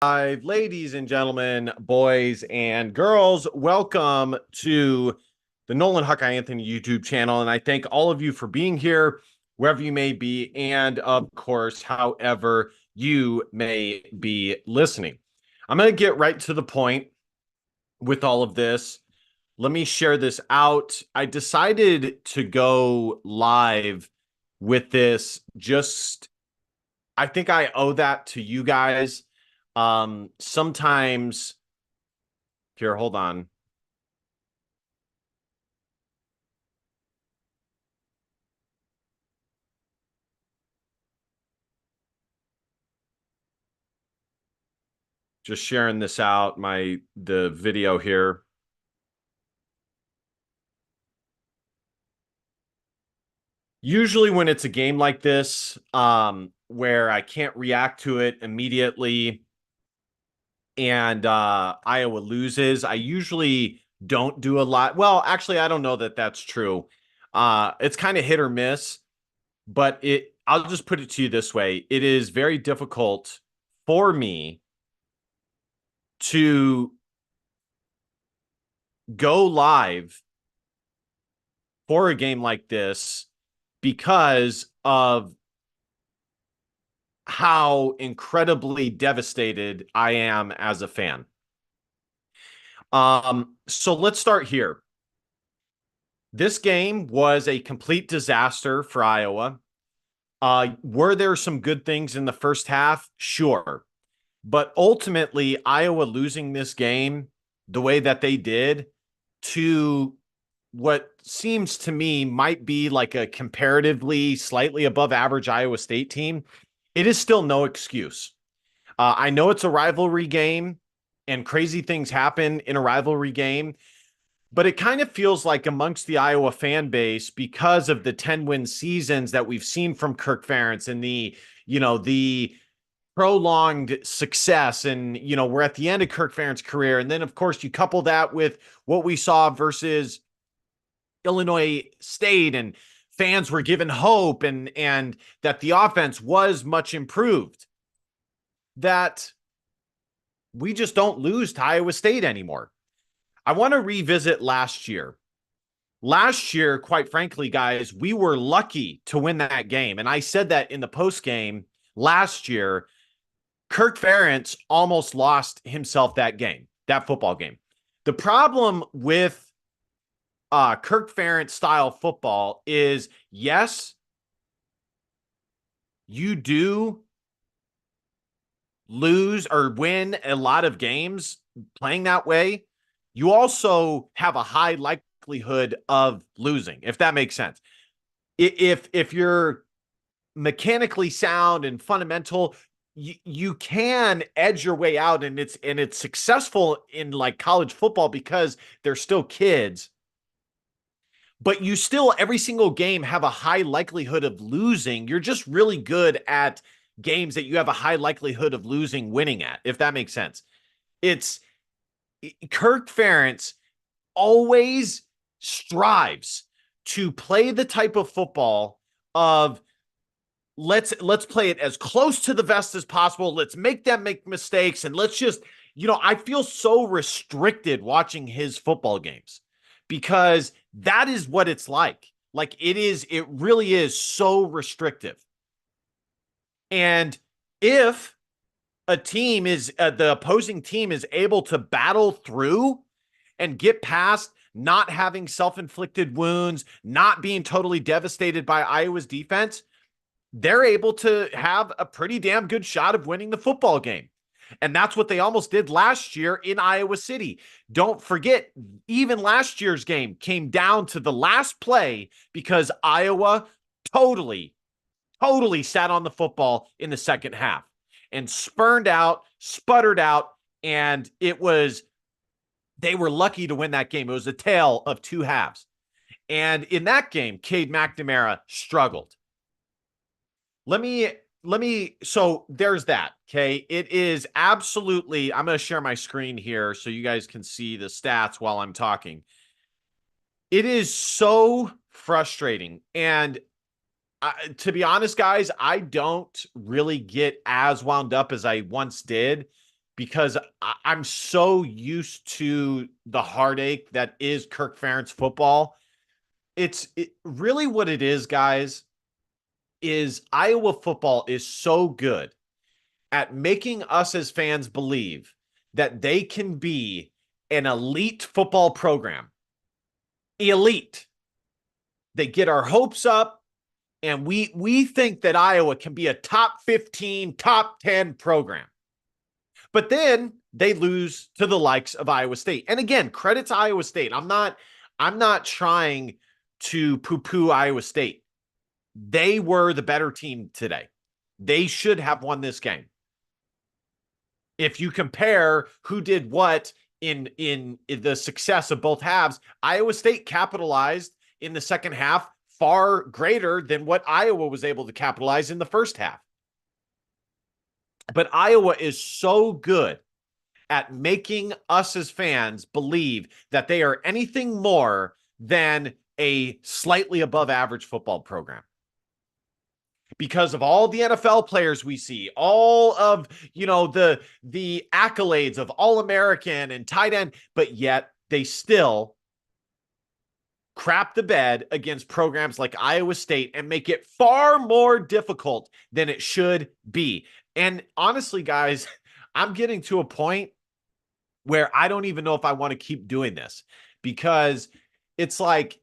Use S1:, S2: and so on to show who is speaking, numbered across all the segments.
S1: Ladies and gentlemen, boys and girls, welcome to the Nolan Huckeye Anthony YouTube channel. And I thank all of you for being here, wherever you may be, and of course, however you may be listening. I'm going to get right to the point with all of this. Let me share this out. I decided to go live with this. I think I owe that to you guys. Sometimes here, hold on. Just sharing this out, the video here. Usually when it's a game like this, where I can't react to it immediately and Iowa loses, I usually don't do a lot. Well, actually, I don't know that that's true. It's kind of hit or miss, but I'll just put it to you this way. It is very difficult for me to go live for a game like this because of how incredibly devastated I am as a fan. So let's start here. This game was a complete disaster for Iowa. Were there some good things in the first half? Sure. But ultimately, Iowa losing this game the way that they did to what seems to me might be like a comparatively slightly above average Iowa State team, it is still no excuse. I know it's a rivalry game and crazy things happen in a rivalry game, but it kind of feels like amongst the Iowa fan base, because of the 10-win seasons that we've seen from Kirk Ferentz and the prolonged success, and we're at the end of Kirk Ferentz's career, and then of course you couple that with what we saw versus Illinois State, and fans were given hope and that the offense was much improved, that we just don't lose to Iowa State anymore. I want to revisit last year. Last year, quite frankly, guys, we were lucky to win that game. And I said that in the post game last year. Kirk Ferentz almost lost himself that game, that football game. The problem with Kirk Ferentz style football is, yes, you do lose or win a lot of games playing that way. You also have a high likelihood of losing, if that makes sense. If you're mechanically sound and fundamental, you can edge your way out, and it's successful in like college football because they're still kids. But you still, every single game, have a high likelihood of losing. You're just really good at games that you have a high likelihood of losing winning at, if that makes sense. It's Kirk Ferentz always strives to play the type of football of let's play it as close to the vest as possible. Let's make them make mistakes, and let's just, I feel so restricted watching his football games because that is what it's like. Like it really is so restrictive. And if the opposing team is able to battle through and get past not having self-inflicted wounds, not being totally devastated by Iowa's defense, they're able to have a pretty damn good shot of winning the football game. And that's what they almost did last year in Iowa City. Don't forget, even last year's game came down to the last play because Iowa totally sat on the football in the second half and sputtered out, and they were lucky to win that game. It was a tale of two halves. And in that game, Cade McNamara struggled. So there's that. Okay. It is absolutely, I'm going to share my screen here so you guys can see the stats while I'm talking. It is so frustrating. And to be honest, guys, I don't really get as wound up as I once did because I'm so used to the heartache that is Kirk Ferentz football. Really what it is, guys, is Iowa football is so good at making us as fans believe that they can be an elite football program. Elite. They get our hopes up, and we think that Iowa can be a top 15, top 10 program. But then they lose to the likes of Iowa State. And again, credit to Iowa State. I'm not trying to poo-poo Iowa State. They were the better team today. They should have won this game. If you compare who did what in the success of both halves, Iowa State capitalized in the second half far greater than what Iowa was able to capitalize in the first half. But Iowa is so good at making us as fans believe that they are anything more than a slightly above average football program. Because of all the NFL players we see, all of, the accolades of All-American and tight end, but yet they still crap the bed against programs like Iowa State and make it far more difficult than it should be. And honestly, guys, I'm getting to a point where I don't even know if I want to keep doing this, because it's like,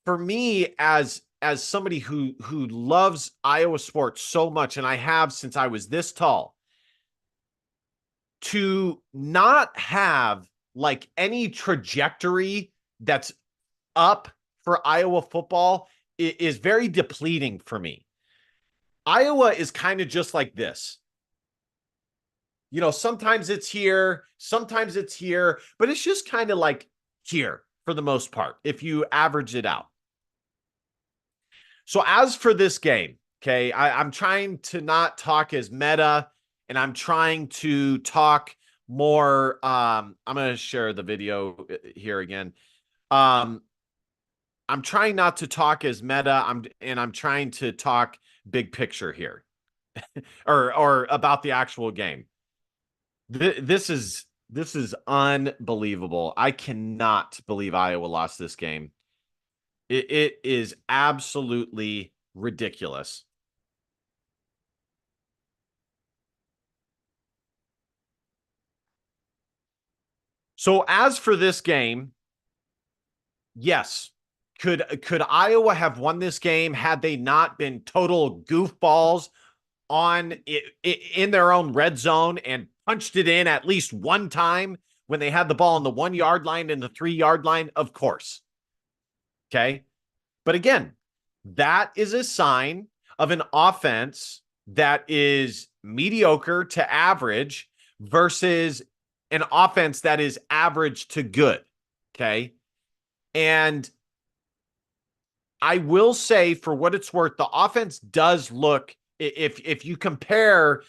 S1: for me as somebody who loves Iowa sports so much, and I have since I was this tall, to not have like any trajectory that's up for Iowa football is very depleting for me. Iowa is kind of just like this. Sometimes it's here, but it's just kind of like here for the most part, if you average it out. So as for this game, okay, I'm trying to not talk as meta, and I'm trying to talk more. I'm going to share the video here again. I'm trying not to talk as meta. I'm trying to talk big picture here, or about the actual game. This is unbelievable. I cannot believe Iowa lost this game. It is absolutely ridiculous. So as for this game, yes, could Iowa have won this game had they not been total goofballs on in their own red zone and punched it in at least one time when they had the ball on the 1 yard line and the 3 yard line? Of course. Okay. But again, that is a sign of an offense that is mediocre to average versus an offense that is average to good. Okay. And I will say, for what it's worth, the offense does look, if you compare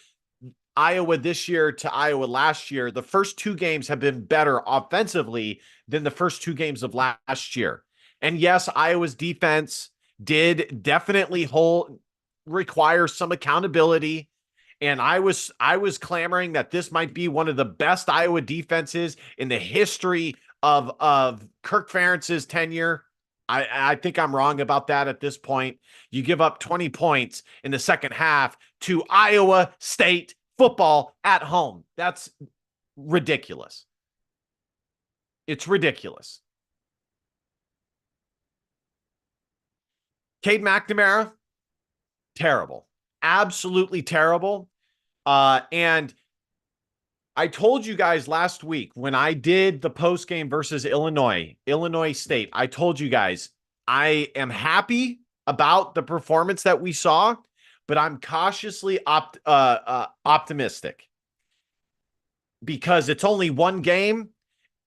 S1: Iowa this year to Iowa last year, the first two games have been better offensively than the first two games of last year. And yes, Iowa's defense did definitely require some accountability. And I was clamoring that this might be one of the best Iowa defenses in the history of Kirk Ferentz's tenure. I think I'm wrong about that at this point. You give up 20 points in the second half to Iowa State football at home. That's ridiculous. It's ridiculous. Cade McNamara, terrible. Absolutely terrible. And I told you guys last week when I did the post game versus Illinois State, I told you guys I am happy about the performance that we saw, but I'm cautiously optimistic because it's only one game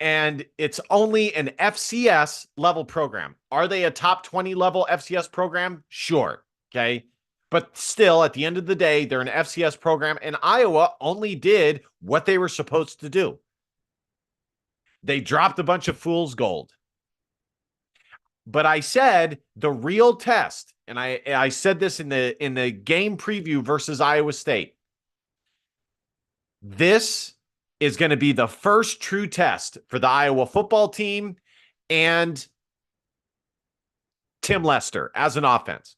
S1: and it's only an FCS level program. Are they a top 20 level FCS program? Sure. Okay. But still, at the end of the day, they're an FCS program, and Iowa only did what they were supposed to do. They dropped a bunch of fool's gold. But I said the real test, and I said this in the game preview versus Iowa State. This is going to be the first true test for the Iowa football team and Tim Lester as an offense.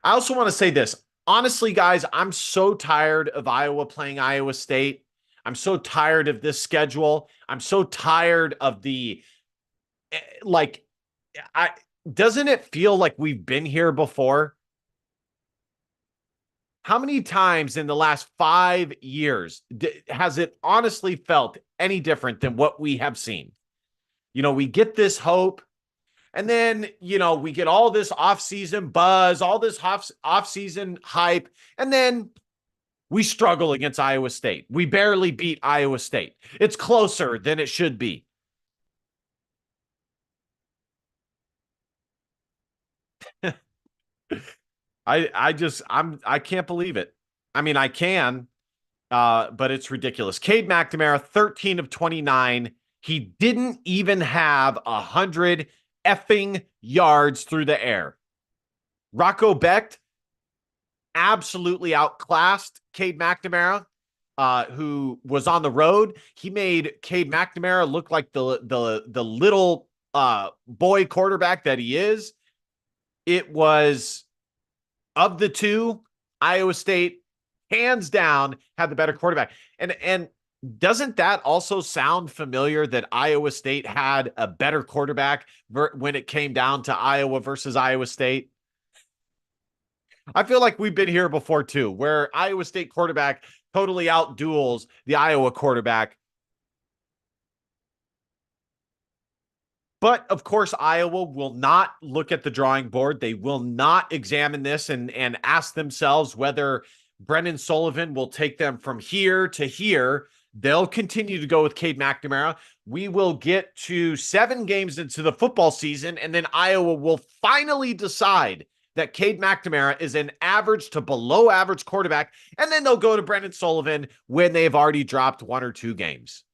S1: I also want to say this. Honestly, guys, I'm so tired of Iowa playing Iowa State. I'm so tired of this schedule. I'm so tired of the like I doesn't it feel like we've been here before? How many times in the last 5 years has it honestly felt any different than what we have seen? We get this hope, and then, we get all this offseason buzz, all this offseason hype, and then we struggle against Iowa State. We barely beat Iowa State. It's closer than it should be. I can't believe it. I mean, I can, but it's ridiculous. Cade McNamara, 13 of 29. He didn't even have 100 effing yards through the air. Rocco Becht absolutely outclassed Cade McNamara, who was on the road. He made Cade McNamara look like the little boy quarterback that he is. It was, of the two, Iowa State hands down had the better quarterback. And doesn't that also sound familiar that Iowa State had a better quarterback when it came down to Iowa versus Iowa State? I feel like we've been here before too, where Iowa State quarterback totally outduels the Iowa quarterback. But of course, Iowa will not look at the drawing board. They will not examine this and ask themselves whether Brennan Sullivan will take them from here to here. They'll continue to go with Cade McNamara. We will get to 7 games into the football season, and then Iowa will finally decide that Cade McNamara is an average to below average quarterback, and then they'll go to Brennan Sullivan when they've already dropped 1 or 2 games.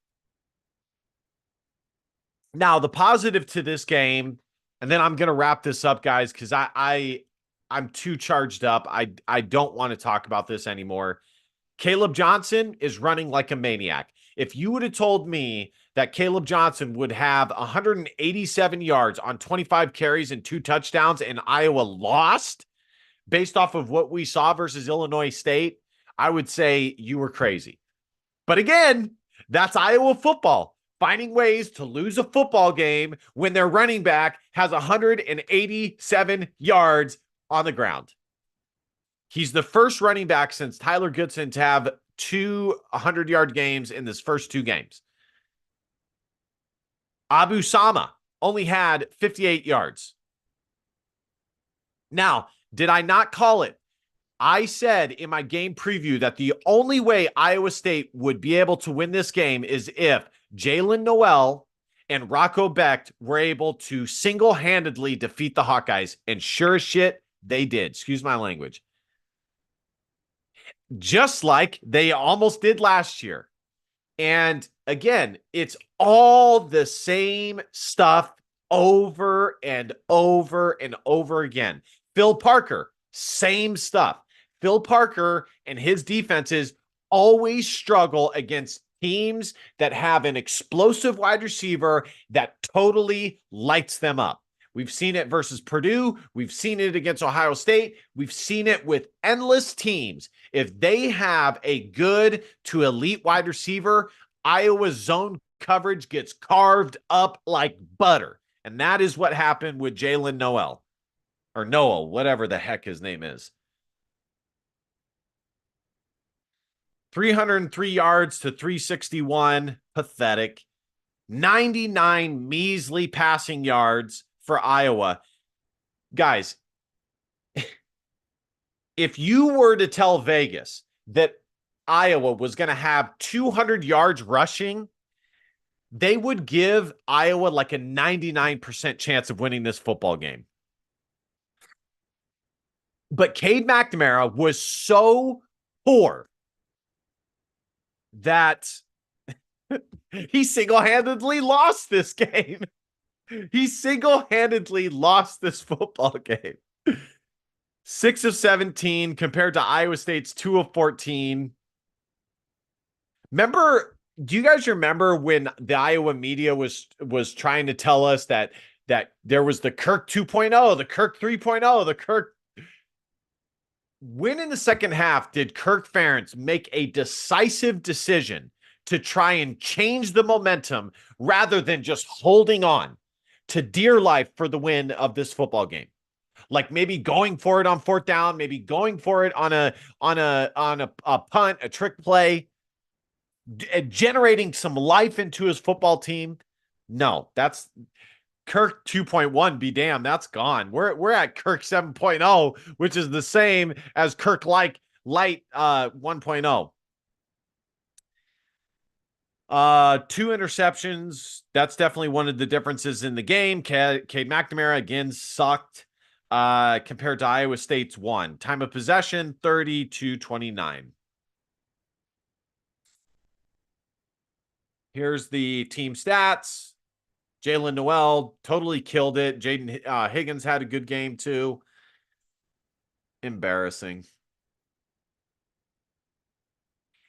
S1: Now, the positive to this game, and then I'm going to wrap this up, guys, because I'm too charged up. I don't want to talk about this anymore. Caleb Johnson is running like a maniac. If you would have told me that Caleb Johnson would have 187 yards on 25 carries and 2 touchdowns and Iowa lost based off of what we saw versus Illinois State, I would say you were crazy. But again, that's Iowa football, finding ways to lose a football game when their running back has 187 yards on the ground. He's the first running back since Tyler Goodson to have 2 100-yard games in his first 2 games. Abu Sama only had 58 yards. Now, did I not call it? I said in my game preview that the only way Iowa State would be able to win this game is if Jalen Noel and Rocco Becht were able to single-handedly defeat the Hawkeyes. And sure as shit, they did. Excuse my language. Just like they almost did last year. And again, it's all the same stuff over and over and over again. Phil Parker, same stuff. Phil Parker and his defenses always struggle against teams that have an explosive wide receiver that totally lights them up. We've seen it versus Purdue. We've seen it against Ohio State. We've seen it with endless teams. If they have a good to elite wide receiver, Iowa's zone coverage gets carved up like butter. And that is what happened with Jalen Noel. Or Noel, whatever the heck his name is. 303 yards to 361. Pathetic. 99 measly passing yards for Iowa. Guys, if you were to tell Vegas that Iowa was going to have 200 yards rushing, they would give Iowa like a 99% chance of winning this football game. But Cade McNamara was so poor that he single-handedly lost this game. He single-handedly lost this football game. 6 of 17 compared to Iowa State's 2 of 14. Remember, do you guys remember when the Iowa media was trying to tell us that there was the Kirk 2.0, the Kirk 3.0, the Kirk. When in the second half did Kirk Ferentz make a decisive decision to try and change the momentum rather than just holding on to dear life for the win of this football game? Like maybe going for it on fourth down, maybe going for it on a punt, a trick play, generating some life into his football team. No, that's Kirk 2.1 be damn, that's gone. We're at Kirk 7.0, which is the same as Kirk like light 1.0. Two interceptions. That's definitely one of the differences in the game. Cade McNamara again sucked compared to Iowa State's one. Time of possession 30-29. Here's the team stats. Jalen Noel totally killed it. Jaden Higgins had a good game too. Embarrassing.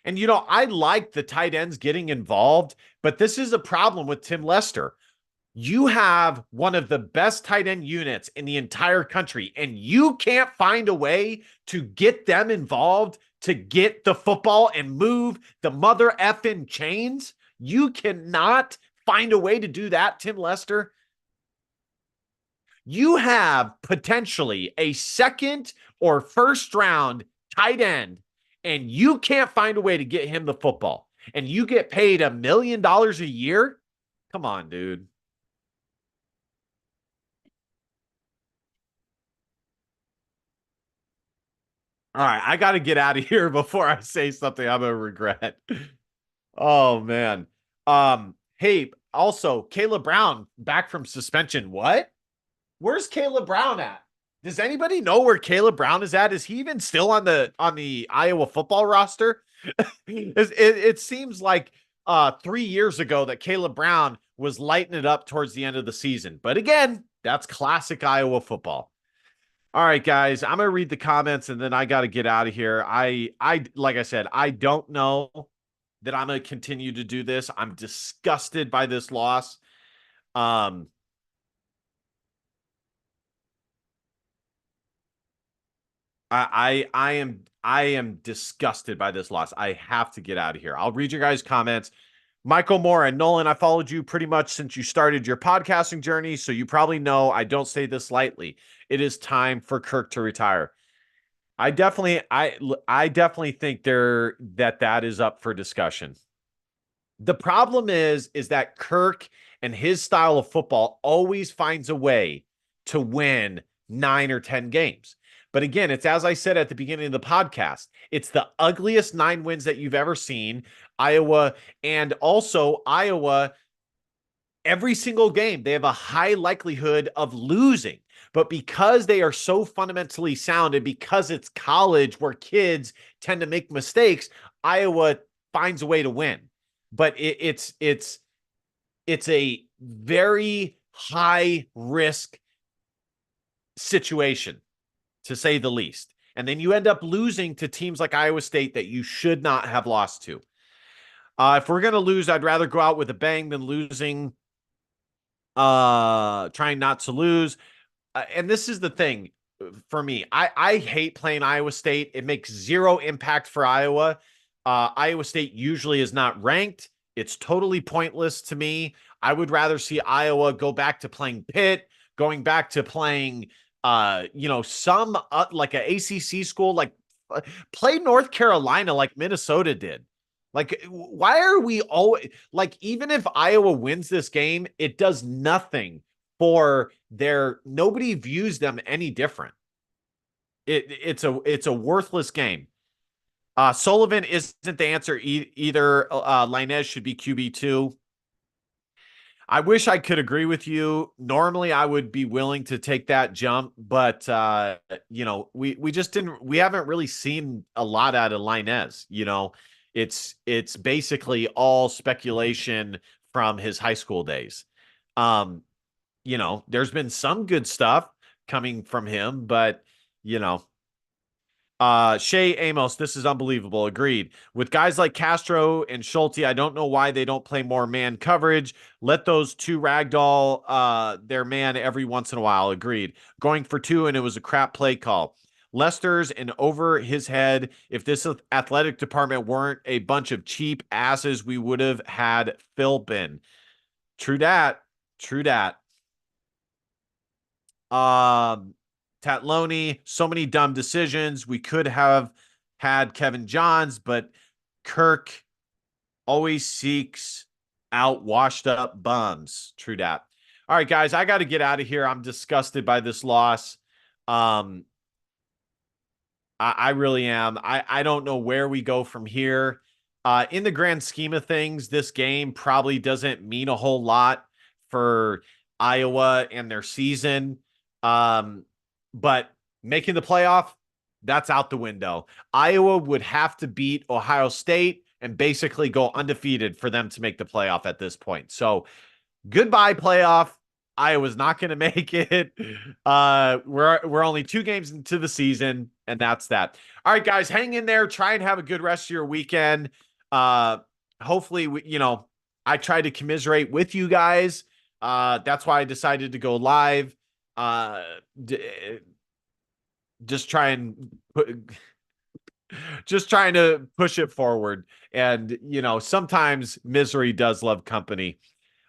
S1: And I like the tight ends getting involved, but this is a problem with Tim Lester. You have one of the best tight end units in the entire country, and you can't find a way to get them involved to get the football and move the mother effing chains. You cannot find a way to do that, Tim Lester. You have potentially a second or first round tight end, and you can't find a way to get him the football, and you get paid $1 million a year. Come on, dude. All right, I got to get out of here before I say something I'm gonna regret. Oh man. Hey, also Caleb Brown back from suspension. What? Where's Caleb Brown at? Does anybody know where Caleb Brown is at? Is he even still on the Iowa football roster? It seems like 3 years ago that Caleb Brown was lighting it up towards the end of the season. But again, that's classic Iowa football. All right, guys, I'm gonna read the comments and then I got to get out of here. I like I said, I don't know that I'm gonna continue to do this. I'm disgusted by this loss. Um, I am disgusted by this loss. I have to get out of here. I'll read your guys' comments. Michael Moore and Nolan, I followed you pretty much since you started your podcasting journey, so you probably know I don't say this lightly. It is time for Kirk to retire. I definitely think that is up for discussion. The problem is that Kirk and his style of football always finds a way to win 9 or 10 games. But again, it's as I said at the beginning of the podcast, it's the ugliest 9 wins that you've ever seen. Iowa, and also Iowa, every single game, they have a high likelihood of losing. But because they are so fundamentally sound and because it's college where kids tend to make mistakes, Iowa finds a way to win. But it's a very high risk situation, to say the least. And then you end up losing to teams like Iowa State that you should not have lost to. If we're going to lose, I'd rather go out with a bang than losing, trying not to lose. And this is the thing for me. I hate playing Iowa State. It makes zero impact for Iowa. Iowa State usually is not ranked. It's totally pointless to me. I would rather see Iowa go back to playing Pitt, going back to playing, some like a ACC school, like play North Carolina like Minnesota did. Like, why are we always like, even if Iowa wins this game, it does nothing for nobody views them any different. It's a worthless game. Sullivan isn't the answer either. Linez should be QB2. I wish I could agree with you. Normally, I would be willing to take that jump, but we just didn't. We haven't really seen a lot out of Linez. It's basically all speculation from his high school days. Um, there's been some good stuff coming from him, but you know, Shea Amos, this is unbelievable. Agreed. With guys like Castro and Schulte, I don't know why they don't play more man coverage. Let those two ragdoll their man every once in a while. Agreed. Going for two, and it was a crap play call. Lester's and over his head. If this athletic department weren't a bunch of cheap asses, we would have had Philpin. True that. True that. Um, Tatloni, so many dumb decisions. We could have had Kevin Johns, but Kirk always seeks out washed up bums. True that. All right, guys, I got to get out of here. I'm disgusted by this loss. Um, I really am. I don't know where we go from here. In the grand scheme of things, this game probably doesn't mean a whole lot for Iowa and their season. Um, but making the playoff, that's out the window. Iowa would have to beat Ohio State and basically go undefeated for them to make the playoff at this point. So goodbye playoff. Iowa's not going to make it. We're only 2 games into the season, and that's that. All right, guys, hang in there. Try and have a good rest of your weekend. Hopefully, I tried to commiserate with you guys. That's why I decided to go live. Just try and just trying to push it forward. And sometimes misery does love company.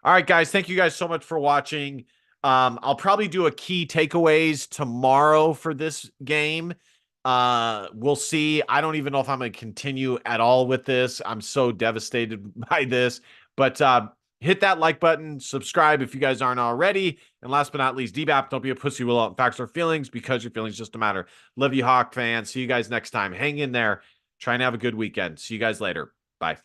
S1: All right, guys. Thank you guys so much for watching. I'll probably do a key takeaways tomorrow for this game. We'll see. I don't even know if I'm going to continue at all with this. I'm so devastated by this. But hit that like button, subscribe if you guys aren't already. And last but not least, DBAP, don't be a pussy, will out facts or feelings, because your feelings just a matter. Love you, Hawk fans. See you guys next time. Hang in there. Try and have a good weekend. See you guys later. Bye.